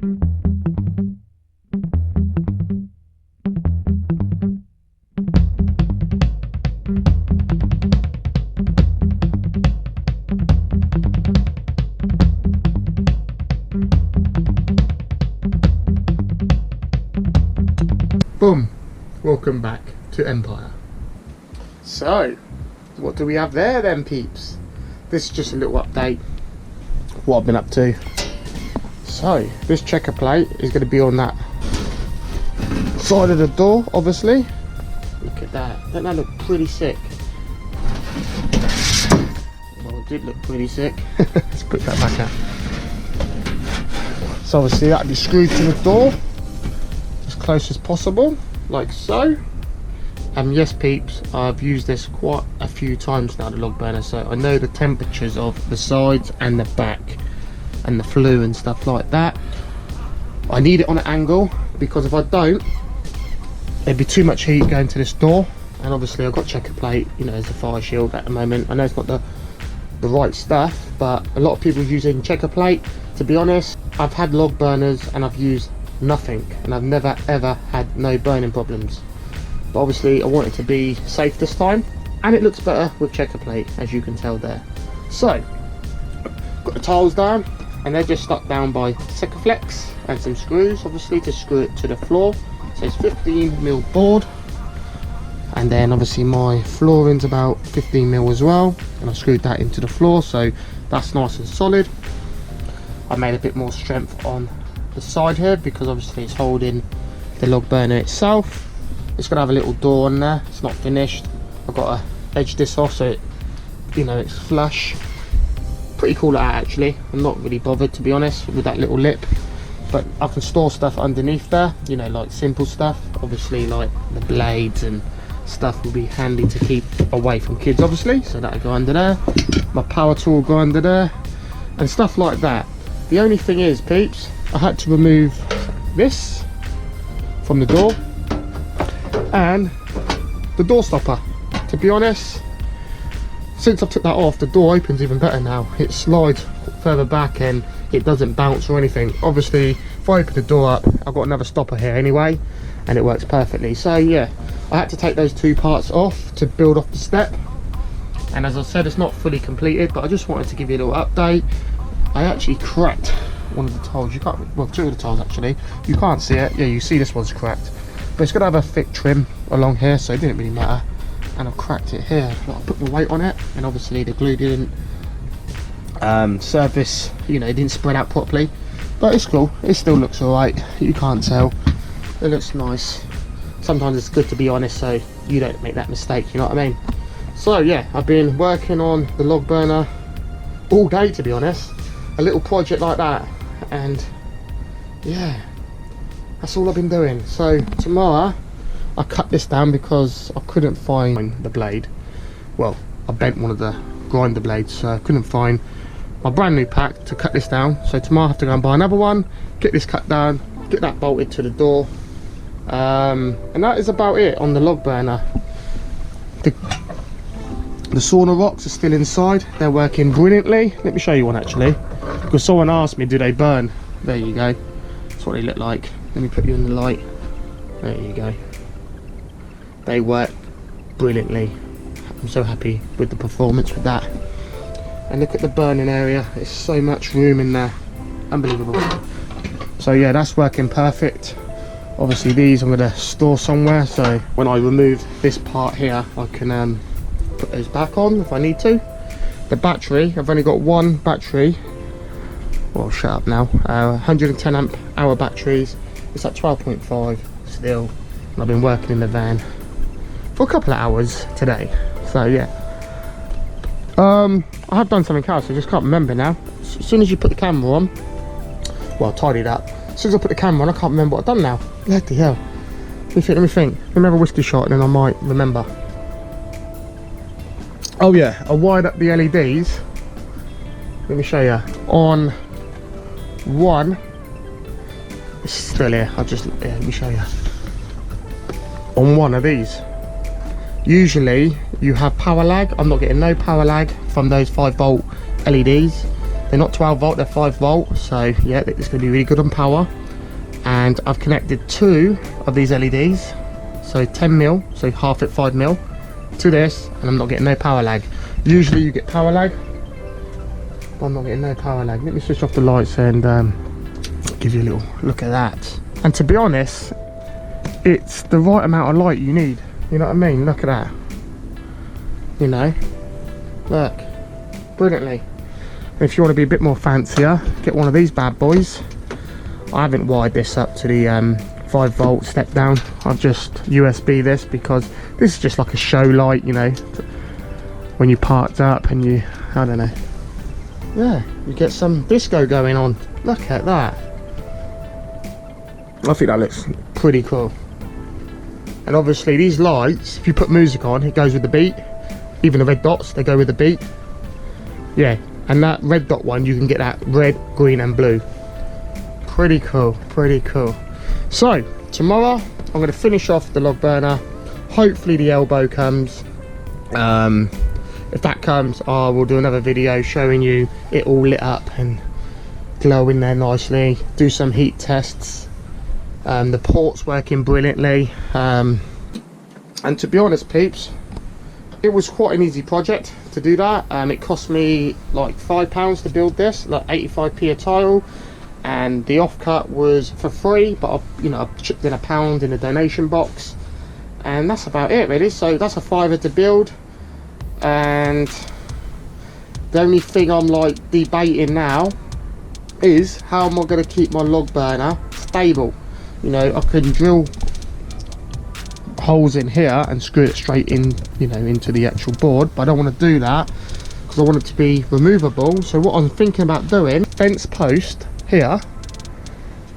Boom! Welcome back to Empire. So, what do we have there then, peeps? This is just a little update what I've been up to. So, this checker plate is going to be on that side of the door, obviously. Look at that. Doesn't that look pretty sick? Well, it did look pretty sick. Let's put that back out. So obviously that'll be screwed to the door as close as possible, like so. And yes, peeps, I've used this quite a few times now, the log burner, so I know the temperatures of the sides and the back and the flue and stuff like that. I need it on an angle, because if I don't, there'd be too much heat going to this door. And obviously I've got checker plate, you know, as a fire shield at the moment. I know it's not the right stuff, but a lot of people using checker plate. To be honest, I've had log burners and I've used nothing, and I've never ever had no burning problems. But obviously I want it to be safe this time, and it looks better with checker plate, as you can tell there. So got the tiles down, and they're just stuck down by Sikaflex and some screws, obviously, to screw it to the floor. So it's 15mm board, and then obviously my flooring's about 15mm as well, and I screwed that into the floor, so that's nice and solid. I made a bit more strength on the side here because obviously it's holding the log burner itself. It's gonna have a little door on there. It's not finished. I've got to edge this off so it, you know, it's flush. Pretty cool at that, actually. I'm not really bothered, to be honest, with that little lip, but I can store stuff underneath there, you know, like simple stuff. Obviously like the blades and stuff will be handy to keep away from kids, obviously, so that'll go under there. My power tool will go under there and stuff like that. The only thing is, peeps, I had to remove this from the door and the door stopper. To be honest, since I took that off, the door opens even better now. It slides further back and it doesn't bounce or anything. Obviously if I open the door up, I've got another stopper here anyway, and it works perfectly. So yeah, I had to take those two parts off to build off the step, and as I said, it's not fully completed, but I just wanted to give you a little update. I actually cracked one of the tiles. You can't, well, two of the tiles actually. You can't see it. Yeah, you see this one's cracked, but it's gonna have a thick trim along here, so it didn't really matter. And I've cracked it here. I put my weight on it, and obviously the glue didn't surface. You know, it didn't spread out properly. But it's cool. It still looks alright. You can't tell. It looks nice. Sometimes it's good to be honest, so you don't make that mistake. You know what I mean? So yeah, I've been working on the log burner all day, to be honest. A little project like that, and yeah, that's all I've been doing. So tomorrow I cut this down because I couldn't find the blade. Well, I bent one of the grinder blades, so I couldn't find my brand new pack to cut this down. So tomorrow I have to go and buy another one, get this cut down, get that bolted to the door, and that is about it on the log burner. The sauna rocks are still inside. They're working brilliantly. Let me show you one actually, because someone asked me, do they burn? There you go. That's what they look like. Let me put you in the light. There you go. They work brilliantly. I'm so happy with the performance with that. And look at the burning area. There's so much room in there. Unbelievable. So yeah, that's working perfect. Obviously these I'm going to store somewhere, so when I remove this part here I can put those back on if I need to. The battery, I've only got one battery. Well, shut up now. 110 amp hour batteries. It's at 12.5 still, and I've been working in the van for a couple of hours today. So yeah, I have done something else, I just can't remember now. As soon as you put the camera on, well, I tidied up. As soon as I put the camera on, I can't remember what I've done now. Bloody hell. Let me think. Remember a whiskey shot and then I might remember. Oh yeah, I wired up the LEDs. Let me show you. On one, it's still here. Let me show you. On one of these, usually you have power lag. I'm not getting no power lag from those 5 volt LEDs. They're not 12 volt, they're 5 volt. So yeah, it's going to be really good on power. And I've connected 2 of these LEDs, so 10mm, so half at 5mm, to this, and I'm not getting no power lag. Usually you get power lag, but I'm not getting no power lag. Let me switch off the lights and give you a little look at that. And to be honest, it's the right amount of light you need. You know what I mean? Look at that. You know, look, brilliantly. And if you want to be a bit more fancier, get one of these bad boys. I haven't wired this up to the 5 volt step down. I've just USB this because this is just like a show light, you know, when you parked up and you, I don't know, yeah, you get some disco going on. Look at that. I think that looks pretty cool. And obviously these lights, if you put music on, it goes with the beat. Even the red dots, they go with the beat. Yeah, and that red dot one, you can get that red, green and blue. Pretty cool, pretty cool. So tomorrow I'm going to finish off the log burner. Hopefully the elbow comes. If that comes, I will do another video showing you it all lit up and glowing there nicely. Do some heat tests. The port's working brilliantly. And to be honest, peeps, it was quite an easy project to do that. It cost me like £5 to build this, like 85p a tile. And the offcut was for free, but I've chipped in £1 in the donation box, and that's about it really. So that's a £5 to build, and the only thing I'm like debating now is how am I going to keep my log burner stable. You know, I can drill holes in here and screw it straight in, you know, into the actual board, but I don't want to do that because I want it to be removable. So what I'm thinking about doing, fence post here,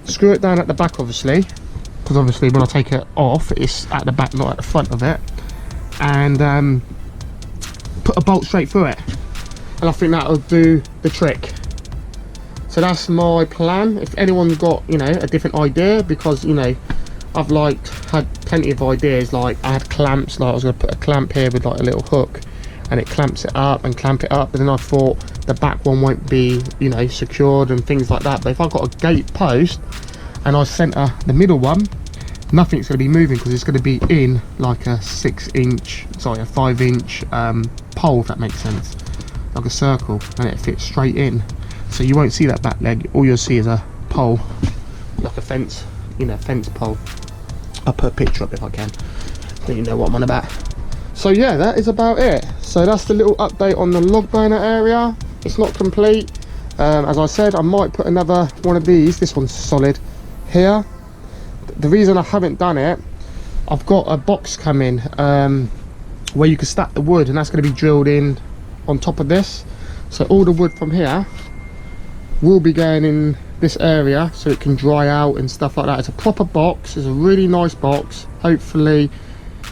screw it down at the back obviously, because obviously when I take it off it's at the back, not at the front of it, and put a bolt straight through it, and I think that'll do the trick. So that's my plan. If anyone's got, you know, a different idea, because you know I've like had plenty of ideas. Like I had clamps, like I was going to put a clamp here with like a little hook and it clamps it up and clamp it up, but then I thought the back one won't be, you know, secured and things like that. But if I've got a gate post and I center the middle one, nothing's going to be moving because it's going to be in like a 5-inch pole, if that makes sense, like a circle, and it fits straight in. So you won't see that back leg. All you'll see is a pole, like a fence, you know, fence pole. I'll put a picture up if I can, so you know what I'm on about. So yeah, that is about it. So that's the little update on the log burner area. It's not complete. As I said, I might put another one of these. This one's solid here. The reason I haven't done it, I've got a box coming where you can stack the wood, and that's going to be drilled in on top of this. So all the wood from here will be going in this area so it can dry out and stuff like that. It's a proper box. It's a really nice box. Hopefully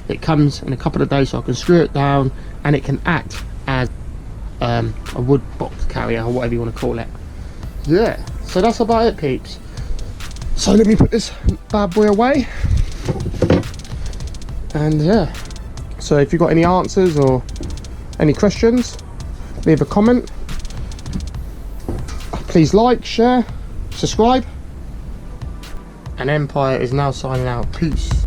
it comes in a couple of days so I can screw it down and it can act as a wood box carrier or whatever you want to call it. Yeah, so that's about it, peeps. So let me put this bad boy away, and yeah, so if you've got any answers or any questions, leave a comment. Please like, share, subscribe, and Empire is now signing out. Peace.